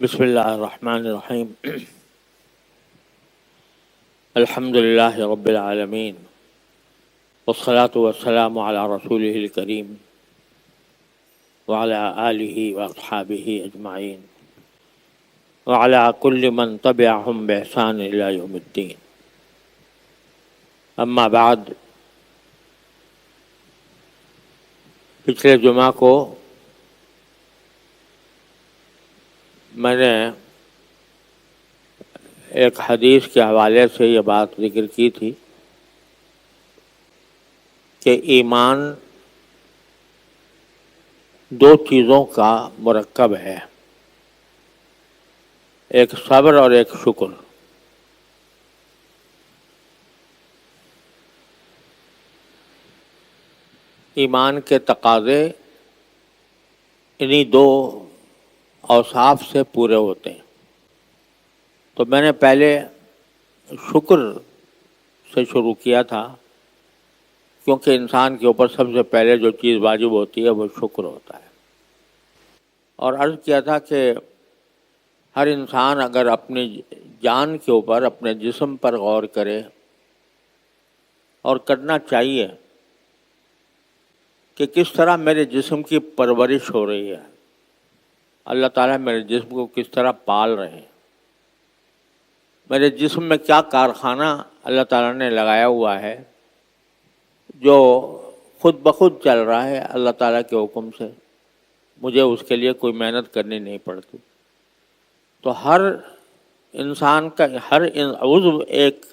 بسم اللہ الرحمن الرحیم الحمد للہ رب العالمین والصلاة والسلام علی رسولہ الکریم وعلی آلہ واصحابہ اجمعین وعلی کل من تبعہم بإحسان الی یوم الدین. اما بعد، پچھلے جمعہ کو میں نے ایک حدیث کے حوالے سے یہ بات ذکر کی تھی کہ ایمان دو چیزوں کا مرکب ہے، ایک صبر اور ایک شکر. ایمان کے تقاضے انہی دو اوصاف سے پورے ہوتے ہیں. تو میں نے پہلے شکر سے شروع کیا تھا، کیونکہ انسان کے اوپر سب سے پہلے جو چیز واجب ہوتی ہے وہ شکر ہوتا ہے. اور عرض کیا تھا کہ ہر انسان اگر اپنی جان کے اوپر، اپنے جسم پر غور کرے، اور کرنا چاہیے کہ کس طرح میرے جسم کی پرورش ہو رہی ہے، اللہ تعالیٰ میرے جسم کو کس طرح پال رہے ہیں، میرے جسم میں کیا کارخانہ اللہ تعالیٰ نے لگایا ہوا ہے جو خود بخود چل رہا ہے اللہ تعالیٰ کے حکم سے، مجھے اس کے لیے کوئی محنت کرنی نہیں پڑتی. تو ہر انسان کا ہر عضو ایک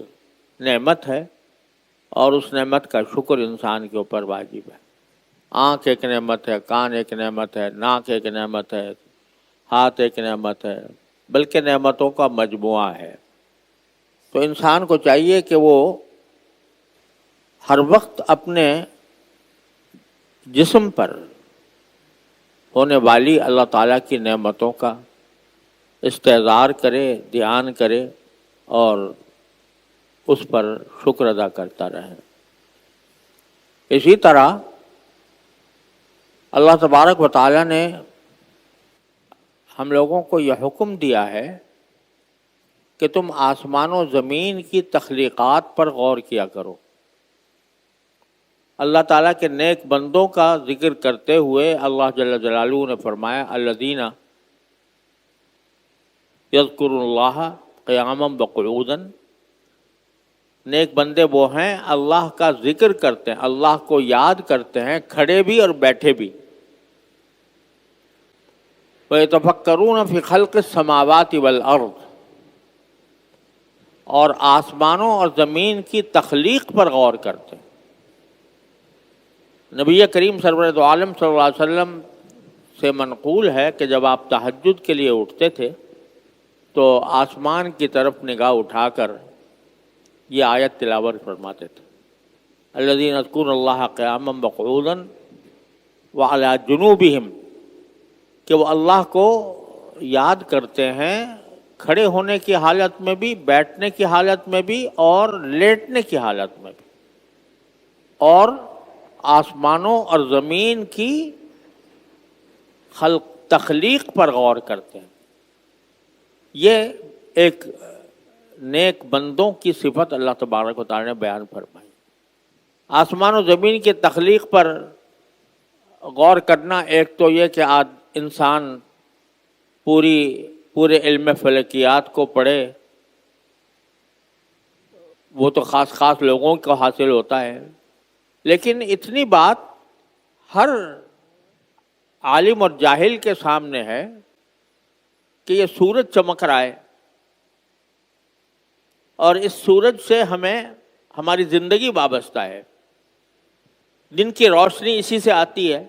نعمت ہے، اور اس نعمت کا شکر انسان کے اوپر واجب ہے. آنکھ ایک نعمت ہے، کان ایک نعمت ہے، ناک ایک نعمت ہے، ہاتھ ایک نعمت ہے، بلکہ نعمتوں کا مجموعہ ہے. تو انسان کو چاہیے کہ وہ ہر وقت اپنے جسم پر ہونے والی اللہ تعالیٰ کی نعمتوں کا استحضار کرے، دھیان کرے، اور اس پر شکر ادا کرتا رہے. اسی طرح اللہ تبارک و تعالیٰ نے ہم لوگوں کو یہ حکم دیا ہے کہ تم آسمان و زمین کی تخلیقات پر غور کیا کرو. اللہ تعالیٰ کے نیک بندوں کا ذکر کرتے ہوئے اللہ جل جلالہ نے فرمایا الذین یذکرون اللہ قیاما وقعودا. نیک بندے وہ ہیں اللہ کا ذکر کرتے ہیں، اللہ کو یاد کرتے ہیں کھڑے بھی اور بیٹھے بھی. وَيَتَفَكَّرُونَ فِي خَلْقِ السَّمَاوَاتِ وَالْأَرْضِ. اور آسمانوں اور زمین کی تخلیق پر غور کرتے ہیں. نبی کریم سرور دو عالم صلی اللہ علیہ وسلم سے منقول ہے کہ جب آپ تہجد کے لیے اٹھتے تھے تو آسمان کی طرف نگاہ اٹھا کر یہ آیت تلاوت فرماتے تھے، الذین یذکرون اللہ قیاما وقعودا وعلی جنوبہم، کہ وہ اللہ کو یاد کرتے ہیں کھڑے ہونے کی حالت میں بھی، بیٹھنے کی حالت میں بھی، اور لیٹنے کی حالت میں بھی، اور آسمانوں اور زمین کی تخلیق پر غور کرتے ہیں. یہ ایک نیک بندوں کی صفت اللہ تبارک و تعالی نے بیان فرمائی. آسمان و زمین کی تخلیق پر غور کرنا، ایک تو یہ کہ انسان پورے علم فلکیات کو پڑھے، وہ تو خاص لوگوں کو حاصل ہوتا ہے، لیکن اتنی بات ہر عالم اور جاہل کے سامنے ہے کہ یہ سورج چمک رہا ہے، اور اس سورج سے ہماری زندگی وابستہ ہے. دن کی روشنی اسی سے آتی ہے،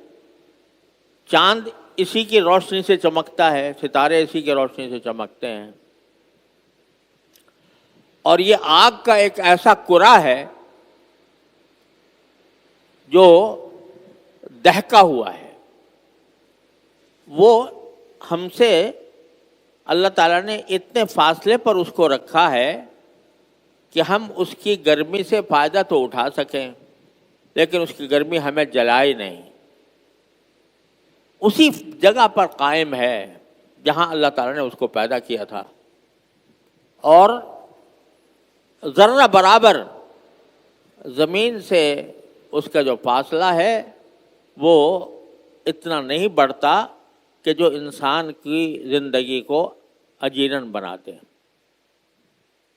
چاند اسی کی روشنی سے چمکتا ہے، ستارے اسی کی روشنی سے چمکتے ہیں. اور یہ آگ کا ایک ایسا کرہ ہے جو دہکا ہوا ہے، وہ ہم سے اللہ تعالیٰ نے اتنے فاصلے پر اس کو رکھا ہے کہ ہم اس کی گرمی سے فائدہ تو اٹھا سکیں، لیکن اس کی گرمی ہمیں جلائے نہیں. اسی جگہ پر قائم ہے جہاں اللہ تعالیٰ نے اس کو پیدا کیا تھا، اور ذرہ برابر زمین سے اس کا جو فاصلہ ہے وہ اتنا نہیں بڑھتا کہ جو انسان کی زندگی کو اجیرن بنا دے،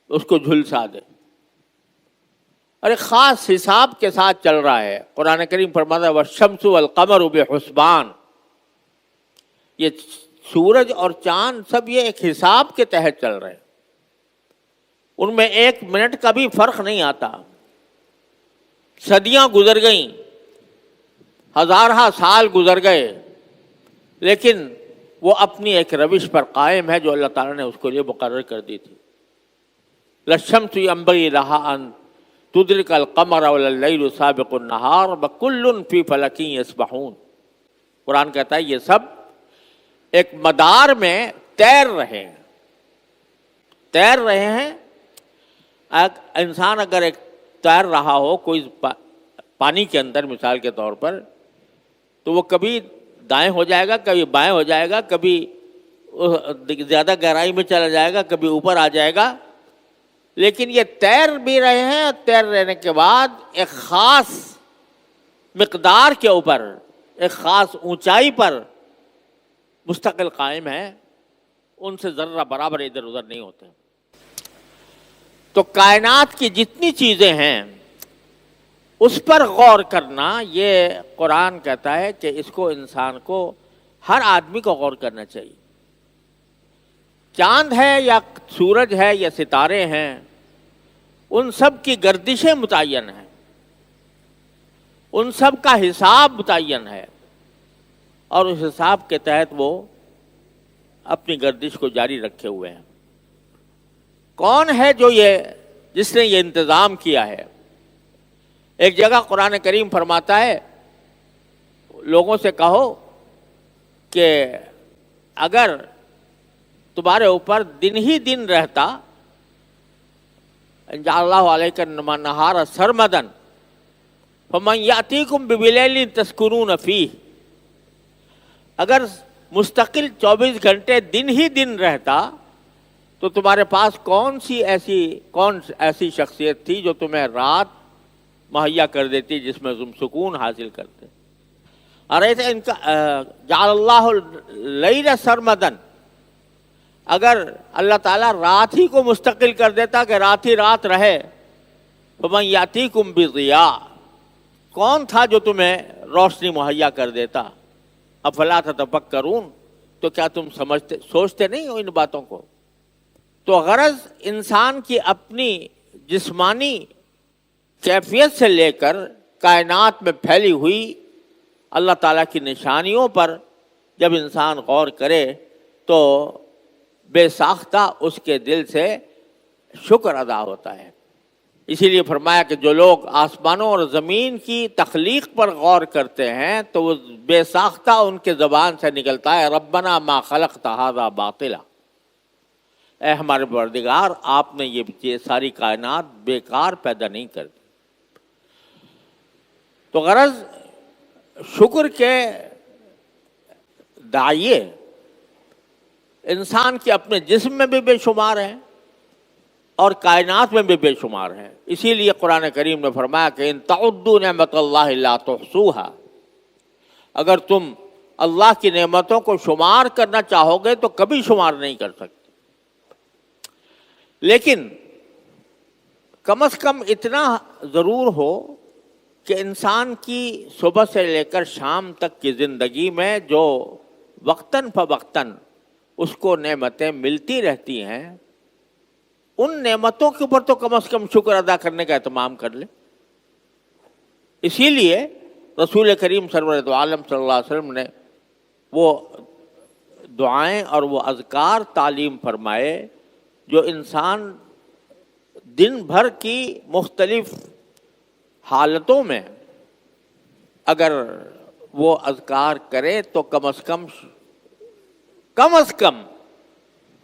اس کو جھلسا دے، اور ایک خاص حساب کے ساتھ چل رہا ہے۔ قرآن کریم فرماتا ہے والشمس والقمر بحسبان، یہ سورج اور چاند سب یہ ایک حساب کے تحت چل رہے ہیں، ان میں ایک منٹ کا بھی فرق نہیں آتا۔ صدیاں گزر گئیں، ہزارہ سال گزر گئے، لیکن وہ اپنی ایک روش پر قائم ہے جو اللہ تعالیٰ نے اس کو لیے مقرر کر دی تھی۔ للشمس ينبغي لها ان تدرك القمر ولا الليل سابق النهار وكل في فلك يسبحون۔ قرآن کہتا ہے یہ سب ایک مدار میں تیر رہے ہیں۔ انسان اگر ایک تیر رہا ہو کوئی پانی کے اندر مثال کے طور پر، تو وہ کبھی دائیں ہو جائے گا، کبھی بائیں ہو جائے گا، کبھی زیادہ گہرائی میں چلا جائے گا، کبھی اوپر آ جائے گا، لیکن یہ تیر بھی رہے ہیں، اور تیر رہنے کے بعد ایک خاص مقدار کے اوپر، ایک خاص اونچائی پر مستقل قائم ہے، ان سے ذرہ برابر ادھر ادھر نہیں ہوتے۔ تو کائنات کی جتنی چیزیں ہیں اس پر غور کرنا، یہ قرآن کہتا ہے کہ اس کو انسان کو، ہر آدمی کو غور کرنا چاہیے۔ چاند ہے یا سورج ہے یا ستارے ہیں، ان سب کی گردشیں متعین ہیں، ان سب کا حساب متعین ہے، اور اس حساب کے تحت وہ اپنی گردش کو جاری رکھے ہوئے ہیں۔ کون ہے جس نے یہ انتظام کیا ہے؟ ایک جگہ قرآن کریم فرماتا ہے لوگوں سے کہو کہ اگر تمہارے اوپر دن ہی دن رہتا، جعل اللہ علیکم النہار سرمدا فمن یأتیکم بلیل تسکنون فیہ، اگر مستقل 24 گھنٹے دن ہی دن رہتا تو تمہارے پاس کون ایسی شخصیت تھی جو تمہیں رات مہیا کر دیتی جس میں تم سکون حاصل کرتے؟ ارے ان کا جعل اللہ اللیل سرمدا، اگر اللہ تعالیٰ رات ہی کو مستقل کر دیتا کہ رات ہی رات رہے، فمن یاتیکم بضیاء، کون تھا جو تمہیں روشنی مہیا کر دیتا؟ افلا تتفکرون، تو کیا تم سوچتے نہیں ہو ان باتوں کو؟ تو غرض انسان کی اپنی جسمانی کیفیت سے لے کر کائنات میں پھیلی ہوئی اللہ تعالیٰ کی نشانیوں پر جب انسان غور کرے تو بے ساختہ اس کے دل سے شکر ادا ہوتا ہے۔ اسی لیے فرمایا کہ جو لوگ آسمانوں اور زمین کی تخلیق پر غور کرتے ہیں تو وہ بے ساختہ ان کے زبان سے نکلتا ہے ربنا ما خلقت ھذا باطلا، اے ہمارے پروردگار آپ نے یہ ساری کائنات بیکار پیدا نہیں کر دی۔ تو غرض شکر کے داعیے انسان کے اپنے جسم میں بھی بے شمار ہیں اور کائنات میں بھی بے شمار ہیں۔ اسی لیے قرآن کریم نے فرمایا کہ ان تعدوا نعمت اللہ لا تحصوها، اگر تم اللہ کی نعمتوں کو شمار کرنا چاہو گے تو کبھی شمار نہیں کر سکتے، لیکن کم از کم اتنا ضرور ہو کہ انسان کی صبح سے لے کر شام تک کی زندگی میں جو وقتاً فوقتاً اس کو نعمتیں ملتی رہتی ہیں، ان نعمتوں کے اوپر تو کم از کم شکر ادا کرنے کا اہتمام کر لے۔ اسی لیے رسول کریم سرورت عالم صلی اللہ علیہ وسلم نے وہ دعائیں اور وہ اذکار تعلیم فرمائے جو انسان دن بھر کی مختلف حالتوں میں اگر وہ اذکار کرے تو کم از کم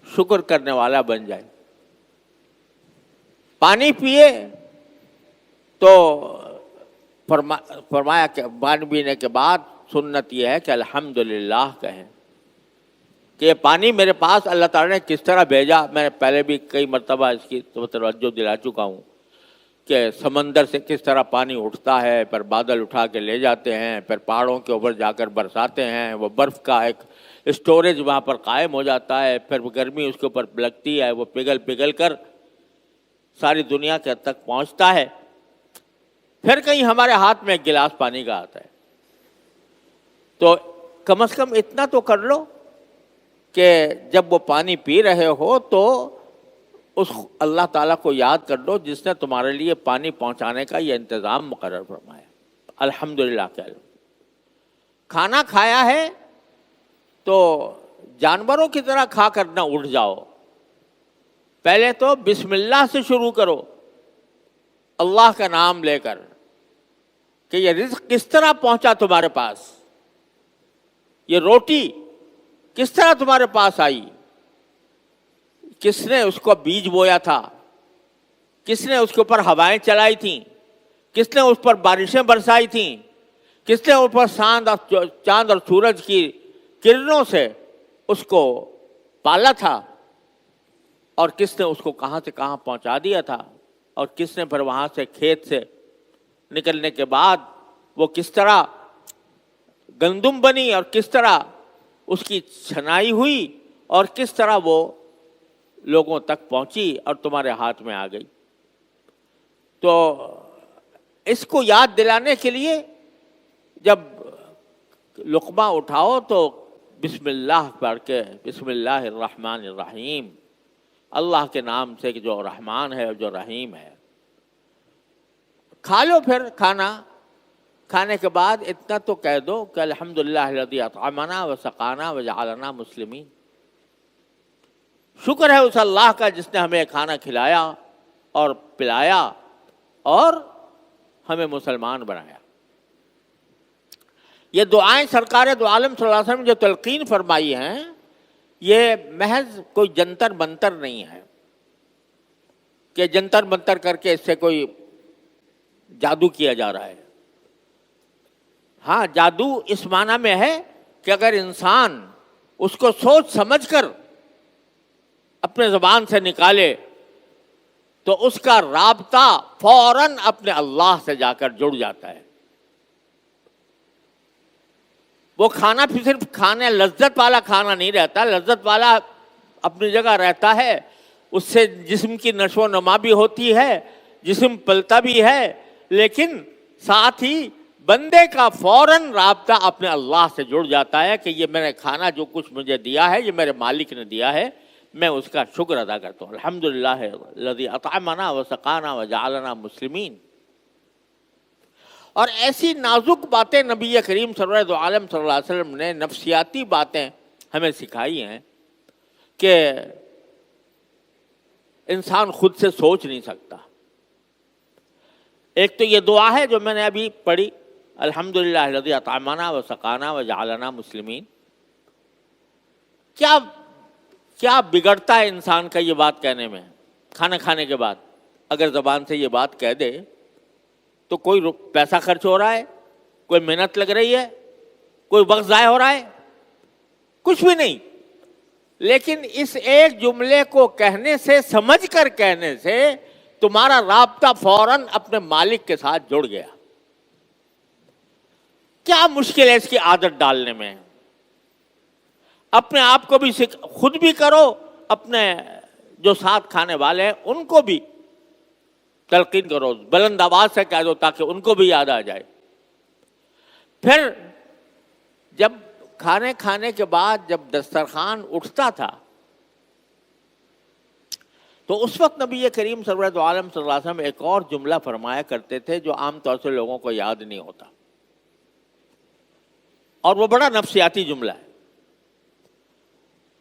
شکر کرنے والا بن جائے۔ پانی پیے تو فرمایا کہ پانی پینے کے بعد سنت یہ ہے کہ الحمدللہ کہیں کہ یہ پانی میرے پاس اللہ تعالیٰ نے کس طرح بھیجا. میں پہلے بھی کئی مرتبہ اس کی توجہ دلا چکا ہوں کہ سمندر سے کس طرح پانی اٹھتا ہے، پھر بادل اٹھا کے لے جاتے ہیں، پھر پہاڑوں کے اوپر جا کر برساتے ہیں، وہ برف کا ایک اسٹوریج وہاں پر قائم ہو جاتا ہے، پھر گرمی اس کے اوپر لگتی ہے، وہ پگھل کر ساری دنیا کے حد تک پہنچتا ہے. پھر کہیں ہمارے ہاتھ میں ایک گلاس پانی کا آتا ہے. تو کم از کم اتنا تو کر لو کہ جب وہ پانی پی رہے ہو تو اس اللہ تعالیٰ کو یاد کر لو جس نے تمہارے لیے پانی پہنچانے کا یہ انتظام مقرر فرمایا. الحمدللہ کہہ لو. کھانا کھایا ہے تو جانوروں کی طرح کھا کر نہ اٹھ جاؤ. پہلے تو بسم اللہ سے شروع کرو، اللہ کا نام لے کر، کہ یہ رزق کس طرح پہنچا تمہارے پاس، یہ روٹی کس طرح تمہارے پاس آئی، کس نے اس کو بیج بویا تھا، کس نے اس کے اوپر ہوائیں چلائی تھیں، کس نے اس پر بارشیں برسائی تھیں، کس نے اس پر چاند اور سورج کی کرنوں سے اس کو پالا تھا، اور کس نے اس کو کہاں سے کہاں پہنچا دیا تھا، اور کس نے پھر وہاں سے کھیت سے نکلنے کے بعد وہ کس طرح گندم بنی اور کس طرح اس کی چھنائی ہوئی اور کس طرح وہ لوگوں تک پہنچی اور تمہارے ہاتھ میں آ گئی. تو اس کو یاد دلانے کے لیے جب لقمہ اٹھاؤ تو بسم اللہ پڑھ کے، بسم اللہ الرحمن الرحیم، اللہ کے نام سے جو رحمان ہے اور جو رحیم ہے. کھا لو. پھر کھانے کے بعد اتنا تو کہہ دو کہ الحمدللہ الذی اطعمنا وسقانا وجعلنا مسلمین. شکر ہے اس اللہ کا جس نے ہمیں کھانا کھلایا اور پلایا اور ہمیں مسلمان بنایا. یہ دعائیں سرکار دو عالم صلی اللہ علیہ وسلم جو تلقین فرمائی ہیں، یہ محض کوئی جنتر منتر نہیں ہے کہ جنتر منتر کر کے اس سے کوئی جادو کیا جا رہا ہے. ہاں، جادو اس معنی میں ہے کہ اگر انسان اس کو سوچ سمجھ کر اپنے زبان سے نکالے تو اس کا رابطہ فوراً اپنے اللہ سے جا کر جڑ جاتا ہے. وہ کھانا پھر صرف کھانے لذت والا کھانا نہیں رہتا، لذت والا اپنی جگہ رہتا ہے، اس سے جسم کی نشو و نما بھی ہوتی ہے، جسم پلتا بھی ہے، لیکن ساتھ ہی بندے کا فوراً رابطہ اپنے اللہ سے جڑ جاتا ہے کہ یہ میں نے کھانا جو کچھ مجھے دیا ہے یہ میرے مالک نے دیا ہے، میں اس کا شکر ادا کرتا ہوں. الحمدللہ الذی اطعمنا وسقانا وجعلنا مسلمین. اور ایسی نازک باتیں نبی کریم سرور دو عالم صلی اللہ علیہ وسلم نے، نفسیاتی باتیں ہمیں سکھائی ہیں کہ انسان خود سے سوچ نہیں سکتا. ایک تو یہ دعا ہے جو میں نے ابھی پڑھی، الحمدللہ الذی اطعمنا وسقانا وجعلنا مسلمین. کیا بگڑتا ہے انسان کا یہ بات کہنے میں؟ کھانا کھانے کے بعد اگر زبان سے یہ بات کہہ دے تو کوئی پیسہ خرچ ہو رہا ہے، کوئی محنت لگ رہی ہے، کوئی وقت ضائع ہو رہا ہے؟ کچھ بھی نہیں. لیکن اس ایک جملے کو کہنے سے، سمجھ کر کہنے سے تمہارا رابطہ فوراً اپنے مالک کے ساتھ جڑ گیا. کیا مشکل ہے اس کی عادت ڈالنے میں؟ اپنے آپ کو بھی خود بھی کرو، اپنے جو ساتھ کھانے والے ہیں ان کو بھی تلقین کرو، بلند آواز سے کہہ دو تاکہ ان کو بھی یاد آ جائے. پھر جب کھانے کے بعد جب دسترخوان اٹھتا تھا تو اس وقت نبی کریم سرور دو عالم صلی اللہ علیہ وسلم ایک اور جملہ فرمایا کرتے تھے جو عام طور سے لوگوں کو یاد نہیں ہوتا، اور وہ بڑا نفسیاتی جملہ ہے.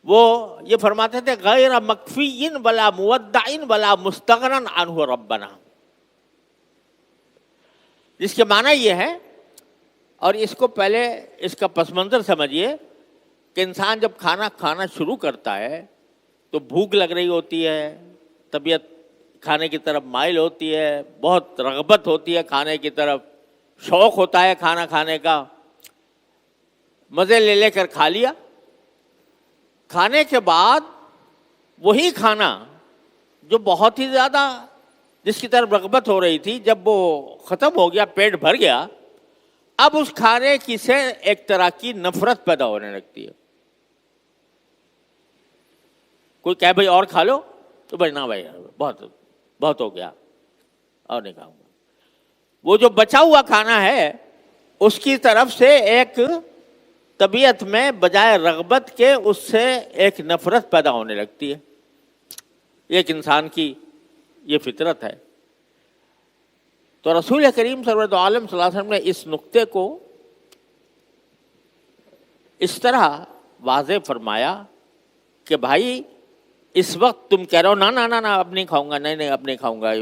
وہ یہ فرماتے تھے غیر مکفی ولا مودع ولا مستغنی عنہ ربنا، جس کے معنی یہ ہے، اور اس کو پہلے اس کا پس منظر سمجھیے کہ انسان جب کھانا کھانا شروع کرتا ہے تو بھوک لگ رہی ہوتی ہے، طبیعت کھانے کی طرف مائل ہوتی ہے، بہت رغبت ہوتی ہے کھانے کی طرف، شوق ہوتا ہے کھانا کھانے کا، مزے لے لے کر کھا لیا. کھانے کے بعد وہی کھانا جو بہت ہی زیادہ جس کی طرف رغبت ہو رہی تھی، جب وہ ختم ہو گیا، پیٹ بھر گیا، اب اس کھانے کی سے ایک طرح کی نفرت پیدا ہونے لگتی ہے. کوئی کہے بھائی اور کھا لو، تو بھائی نہ بھائی بہت بہت ہو گیا، اور نہیں کھاؤں گا. وہ جو بچا ہوا کھانا ہے اس کی طرف سے ایک طبیعت میں بجائے رغبت کے اس سے ایک نفرت پیدا ہونے لگتی ہے. ایک انسان کی یہ فطرت ہے. تو رسول کریم سرورت عالم صلی اللہ علیہ وسلم نے اس نقطے کو اس طرح واضح فرمایا کہ بھائی اس وقت تم کہہ رہے ہو نا نا نا نا اب نہیں کھاؤں گا، نہیں اب نہیں کھاؤں گا،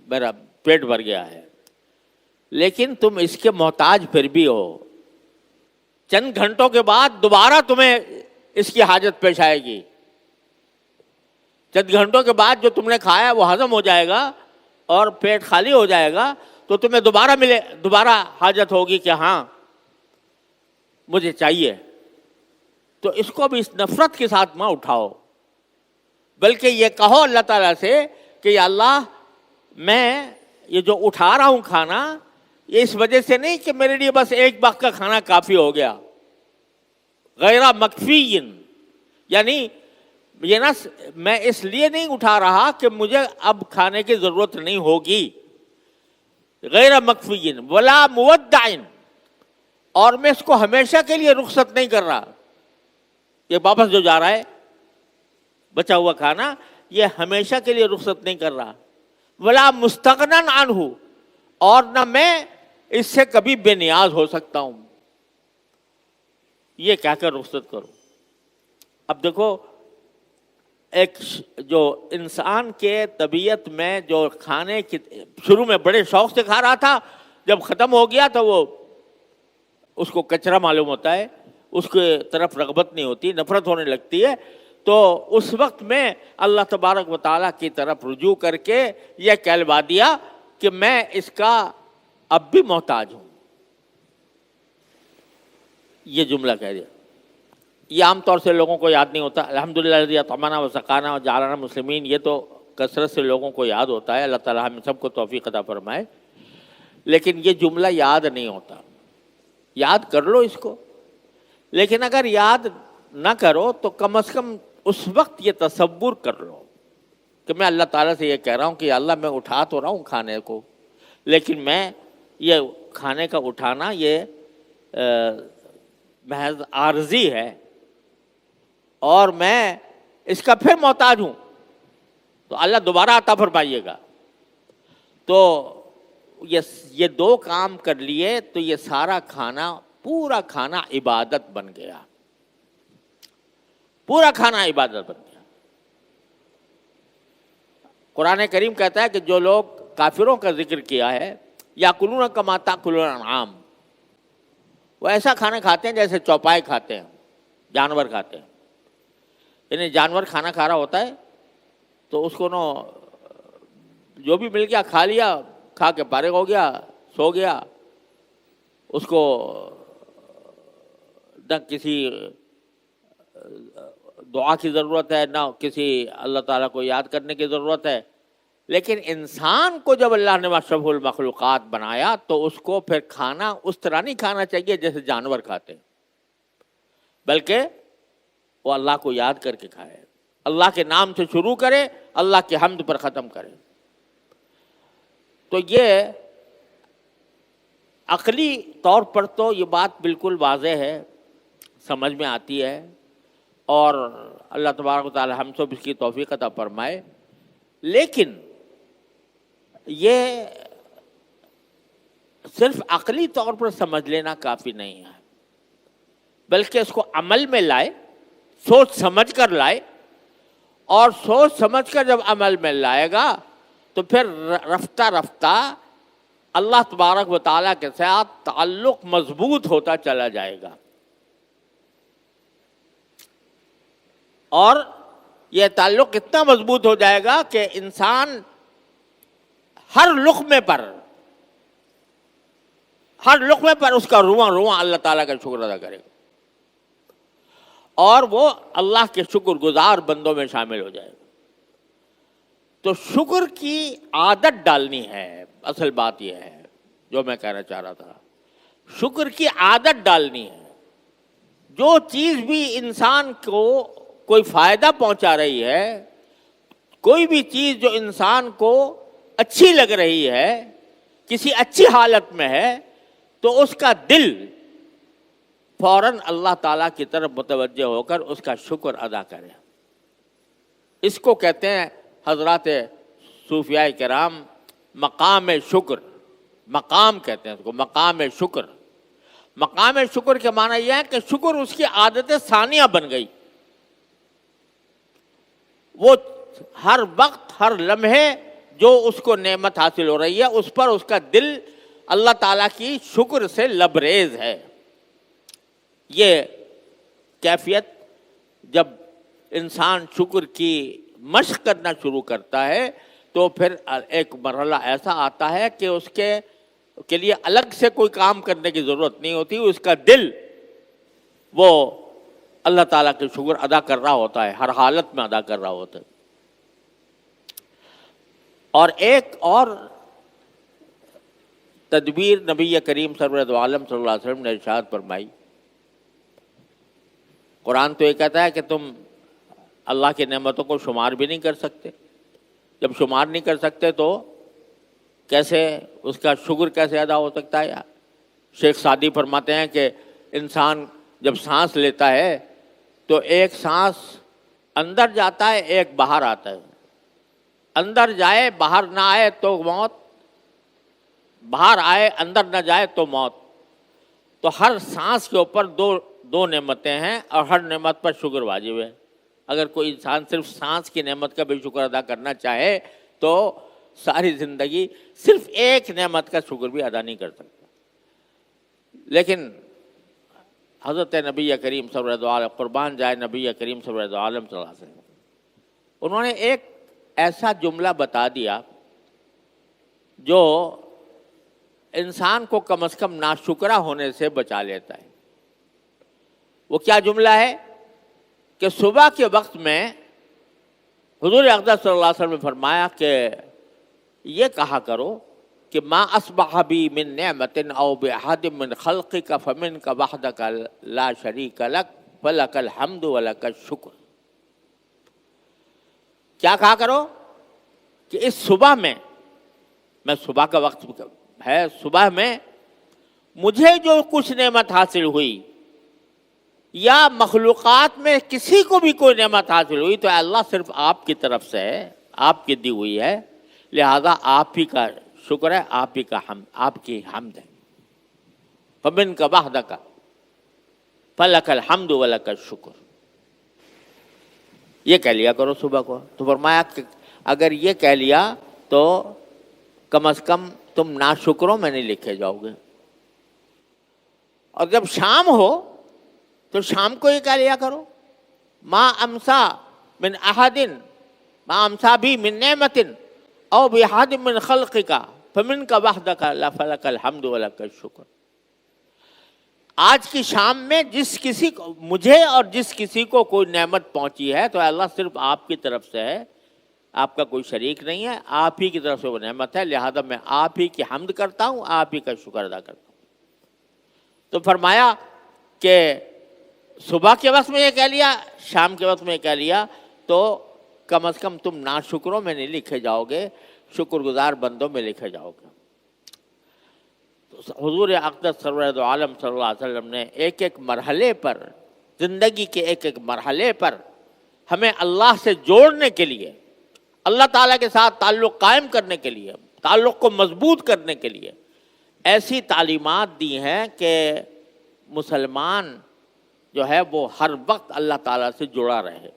میرا پیٹ بھر گیا ہے، لیکن تم اس کے محتاج پھر بھی ہو. چند گھنٹوں کے بعد دوبارہ تمہیں اس کی حاجت پیش آئے گی. چند گھنٹوں کے بعد جو تم نے کھایا وہ ہضم ہو جائے گا اور پیٹ خالی ہو جائے گا، تو تمہیں دوبارہ حاجت ہوگی کہ ہاں مجھے چاہیے. تو اس کو بھی اس نفرت کے ساتھ مت اٹھاؤ، بلکہ یہ کہو اللہ تعالیٰ سے کہ یا اللہ میں یہ جو اٹھا رہا ہوں کھانا، یہ اس وجہ سے نہیں کہ میرے لیے بس ایک وقت کا کھانا کافی ہو گیا، غیر مکفی، یعنی یہ نا میں اس لیے نہیں اٹھا رہا کہ مجھے اب کھانے کی ضرورت نہیں ہوگی، غیر مکفی ولا مودع، اور میں اس کو ہمیشہ کے لیے رخصت نہیں کر رہا. یہ واپس جو جا رہا ہے بچا ہوا کھانا، یہ ہمیشہ کے لیے رخصت نہیں کر رہا. ولا مستغنن عنہ، اور نہ میں اس سے کبھی بے نیاز ہو سکتا ہوں. یہ کہہ کر رخصت کرو. اب دیکھو، ایک جو انسان کے طبیعت میں جو کھانے کی شروع میں بڑے شوق سے کھا رہا تھا، جب ختم ہو گیا تو وہ اس کو کچرا معلوم ہوتا ہے، اس کے طرف رغبت نہیں ہوتی، نفرت ہونے لگتی ہے. تو اس وقت میں اللہ تبارک و تعالیٰ کی طرف رجوع کر کے یہ کہلوا دیا کہ میں اس کا اب بھی محتاج ہوں. یہ جملہ کہہ دیا. یہ عام طور سے لوگوں کو یاد نہیں ہوتا. الحمدللہ الذی اطعمنا وسقانا وجعلنا مسلمین، یہ تو کثرت سے لوگوں کو یاد ہوتا ہے. اللہ تعالیٰ ہم سب کو توفیق عطا فرمائے. لیکن یہ جملہ یاد نہیں ہوتا. یاد کر لو اس کو، لیکن اگر یاد نہ کرو تو کم از کم اس وقت یہ تصور کر لو کہ میں اللہ تعالیٰ سے یہ کہہ رہا ہوں کہ اللہ میں اٹھا تو رہا ہوں کھانے کو، لیکن میں یہ کھانے کا اٹھانا یہ محض عارضی ہے اور میں اس کا پھر محتاج ہوں. تو اللہ دوبارہ عطا فرمائیے گا. تو یہ دو کام کر لیے تو یہ سارا کھانا، پورا کھانا عبادت بن گیا. پورا کھانا عبادت بن گیا. قرآن کریم کہتا ہے کہ جو لوگ کافروں کا ذکر کیا ہے، یاکلون کما تاکل الانعام، وہ ایسا کھانا کھاتے ہیں جیسے چوپائے کھاتے ہیں، جانور کھاتے ہیں. یعنی جانور کھانا کھا رہا ہوتا ہے تو اس کو جو بھی مل گیا کھا لیا، کھا کے فارغ ہو گیا، سو گیا. اس کو نہ کسی دعا کی ضرورت ہے، نہ کسی اللہ تعالیٰ کو یاد کرنے کی ضرورت ہے. لیکن انسان کو جب اللہ نے اشرف المخلوقات بنایا تو اس کو پھر کھانا اس طرح نہیں کھانا چاہیے جیسے جانور کھاتے ہیں، بلکہ وہ اللہ کو یاد کر کے کھائے، اللہ کے نام سے شروع کرے، اللہ کے حمد پر ختم کرے. تو یہ عقلی طور پر تو یہ بات بالکل واضح ہے، سمجھ میں آتی ہے، اور اللہ تبارک و تعالی ہم سب اس کی توفیق عطا فرمائے. لیکن یہ صرف عقلی طور پر سمجھ لینا کافی نہیں ہے، بلکہ اس کو عمل میں لائے، سوچ سمجھ کر لائے، اور سوچ سمجھ کر جب عمل میں لائے گا تو پھر رفتہ رفتہ اللہ تبارک و تعالیٰ کے ساتھ تعلق مضبوط ہوتا چلا جائے گا. اور یہ تعلق اتنا مضبوط ہو جائے گا کہ انسان ہر لقمے پر اس کا رواں رواں اللہ تعالیٰ کا شکر ادا کرے گا. اور وہ اللہ کے شکر گزار بندوں میں شامل ہو جائے گا۔ تو شکر کی عادت ڈالنی ہے، اصل بات یہ ہے جو میں کہنا چاہ رہا تھا، شکر کی عادت ڈالنی ہے۔ جو چیز بھی انسان کو کوئی فائدہ پہنچا رہی ہے، کوئی بھی چیز جو انسان کو اچھی لگ رہی ہے، کسی اچھی حالت میں ہے، تو اس کا دل فوراً اللہ تعالیٰ کی طرف متوجہ ہو کر اس کا شکر ادا کرے۔ اس کو کہتے ہیں حضرات صوفیاء کرام مقام شکر، مقام کہتے ہیں اس کو، مقام شکر۔ مقام شکر کے معنی یہ ہے کہ شکر اس کی عادت ثانیہ بن گئی، وہ ہر وقت ہر لمحے جو اس کو نعمت حاصل ہو رہی ہے اس پر اس کا دل اللہ تعالیٰ کی شکر سے لبریز ہے۔ یہ کیفیت جب انسان شکر کی مشق کرنا شروع کرتا ہے تو پھر ایک مرحلہ ایسا آتا ہے کہ اس کے لیے الگ سے کوئی کام کرنے کی ضرورت نہیں ہوتی، اس کا دل وہ اللہ تعالیٰ کے شکر ادا کر رہا ہوتا ہے، ہر حالت میں ادا کر رہا ہوتا ہے۔ اور ایک اور تدبیر نبی کریم سرور عالم صلی اللہ علیہ وسلم نے ارشاد فرمائی۔ قرآن تو یہ کہتا ہے کہ تم اللہ کی نعمتوں کو شمار بھی نہیں کر سکتے، جب شمار نہیں کر سکتے تو کیسے اس کا شکر کیسے ادا ہو سکتا ہے؟ شیخ سعدی فرماتے ہیں کہ انسان جب سانس لیتا ہے تو ایک سانس اندر جاتا ہے، ایک باہر آتا ہے، اندر جائے باہر نہ آئے تو موت، باہر آئے اندر نہ جائے تو موت۔ تو ہر سانس کے اوپر دو نعمتیں ہیں اور ہر نعمت پر شکر واجب ہے۔ اگر کوئی انسان صرف سانس کی نعمت کا بھی شکر ادا کرنا چاہے تو ساری زندگی صرف ایک نعمت کا شکر بھی ادا نہیں کر سکتا۔ لیکن حضرت نبی کریم صلی اللہ علیہ وسلم، قربان جائے نبی کریم صلی اللہ علیہ وسلم، انہوں نے ایک ایسا جملہ بتا دیا جو انسان کو کم از کم ناشکرا ہونے سے بچا لیتا ہے۔ وہ کیا جملہ ہے کہ صبح کے وقت میں حضور اقدس صلی اللہ علیہ وسلم نے فرمایا کہ یہ کہا کرو کہ ما اصبح بی من نعمت او باحد من خلقک فمنک وحدک لا شریک لک فلک الحمد ولک الشکر۔ کیا کہا کرو کہ اس صبح میں صبح کا وقت ہے، صبح میں مجھے جو کچھ نعمت حاصل ہوئی یا مخلوقات میں کسی کو بھی کوئی نعمت حاصل ہوئی تو اللہ صرف آپ کی طرف سے ہے، آپ کی دی ہوئی ہے، لہذا آپ ہی کا شکر ہے، آپ ہی کا حمد، آپ کی حمد ہے۔ فَمِنْكَ وَحْدَكَ فَلَكَ الْحَمْدُ وَلَكَ الشُّكْرُ۔ یہ کہہ لیا کرو صبح کو۔ تو فرمایا کہ اگر یہ کہہ لیا تو کم از کم تم ناشکروں میں نہیں لکھے جاؤ گے۔ اور جب شام ہو تو شام کو یہ کہہ لیا کرو ما امسا من احد ما امسا بھی من نعمت او بحد من خلقک فمنک وحدک فلک الحمد ولک الشکر۔ آج کی شام میں جس کسی کو، مجھے اور جس کسی کو کوئی نعمت پہنچی ہے تو اللہ صرف آپ کی طرف سے ہے، آپ کا کوئی شریک نہیں ہے، آپ ہی کی طرف سے وہ نعمت ہے، لہذا میں آپ ہی کی حمد کرتا ہوں، آپ ہی کا شکر ادا کرتا ہوں۔ تو فرمایا کہ صبح کے وقت میں یہ کہہ لیا، شام کے وقت میں یہ کہہ لیا تو کم از کم تم ناشکروں میں نہیں لکھے جاؤ گے، شکر گزار بندوں میں لکھے جاؤ گے۔ تو حضور اقدس سرور عالم صلی اللہ علیہ وسلم نے ایک ایک مرحلے پر، زندگی کے ایک ایک مرحلے پر ہمیں اللہ سے جوڑنے کے لیے، اللہ تعالیٰ کے ساتھ تعلق قائم کرنے کے لیے، تعلق کو مضبوط کرنے کے لیے ایسی تعلیمات دی ہیں کہ مسلمان جو ہے وہ ہر وقت اللہ تعالیٰ سے جڑا رہے۔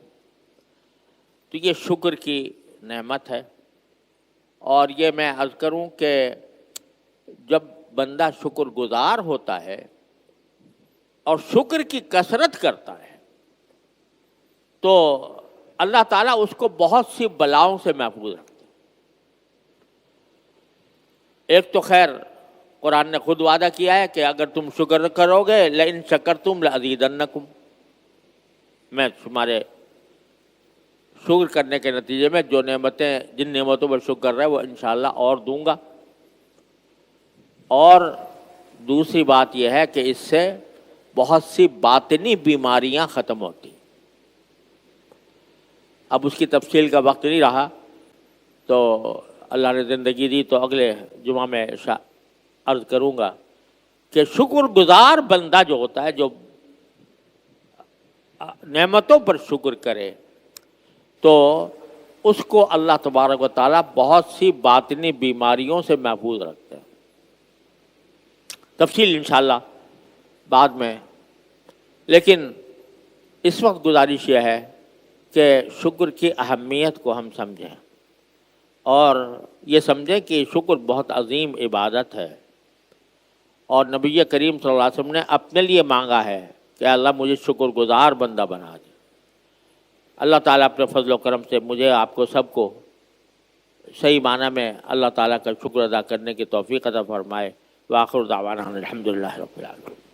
تو یہ شکر کی نعمت ہے، اور یہ میں عرض کروں کہ جب بندہ شکر گزار ہوتا ہے اور شکر کی کثرت کرتا ہے تو اللہ تعالیٰ اس کو بہت سی بلاؤں سے محفوظ رکھتے ہیں۔ ایک تو خیر قرآن نے خود وعدہ کیا ہے کہ اگر تم شکر کرو گے لئن شکرتم لازیدنکم، میں تمہارے شکر کرنے کے نتیجے میں جو نعمتیں جن نعمتوں پر شکر کر رہا ہے وہ انشاءاللہ اور دوں گا. اور دوسری بات یہ ہے کہ اس سے بہت سی باطنی بیماریاں ختم ہوتی. اب اس کی تفصیل کا وقت نہیں رہا، تو اللہ نے زندگی دی تو اگلے جمعہ میں عرض کروں گا کہ شکر گزار بندہ جو ہوتا ہے، جو نعمتوں پر شکر کرے، تو اس کو اللہ تبارک و تعالیٰ بہت سی باطنی بیماریوں سے محفوظ رکھتے ہیں. تفصیل انشاءاللہ بعد میں، لیکن اس وقت گزارش یہ ہے کہ شکر کی اہمیت کو ہم سمجھیں اور یہ سمجھیں کہ شکر بہت عظیم عبادت ہے، اور نبی کریم صلی اللہ علیہ وسلم نے اپنے لیے مانگا ہے کہ اللہ مجھے شکر گزار بندہ بنا دے. اللہ تعالیٰ اپنے فضل و کرم سے مجھے، آپ کو، سب کو صحیح معنی میں اللہ تعالیٰ کا شکر ادا کرنے کی توفیق عطا فرمائے. وآخر دعوانا الحمدللہ رب العالمین.